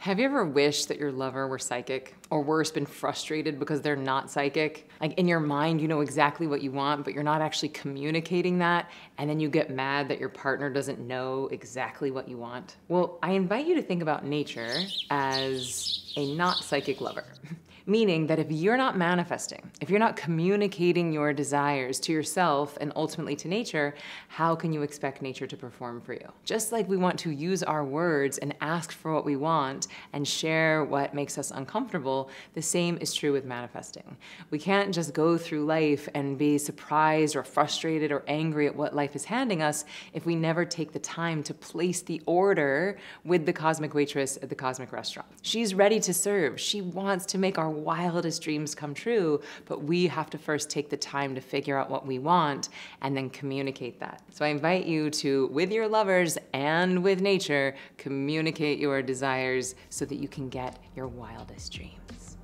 Have you ever wished that your lover were psychic? Or worse, been frustrated because they're not psychic? Like in your mind, you know exactly what you want, but you're not actually communicating that, and then you get mad that your partner doesn't know exactly what you want? Well, I invite you to think about nature as a not psychic lover. Meaning that if you're not manifesting, if you're not communicating your desires to yourself and ultimately to nature, how can you expect nature to perform for you? Just like we want to use our words and ask for what we want and share what makes us uncomfortable, the same is true with manifesting. We can't just go through life and be surprised or frustrated or angry at what life is handing us if we never take the time to place the order with the cosmic waitress at the cosmic restaurant. She's ready to serve. She wants to make our wildest dreams come true, but we have to first take the time to figure out what we want and then communicate that. So I invite you to, with your lovers and with nature, communicate your desires so that you can get your wildest dreams.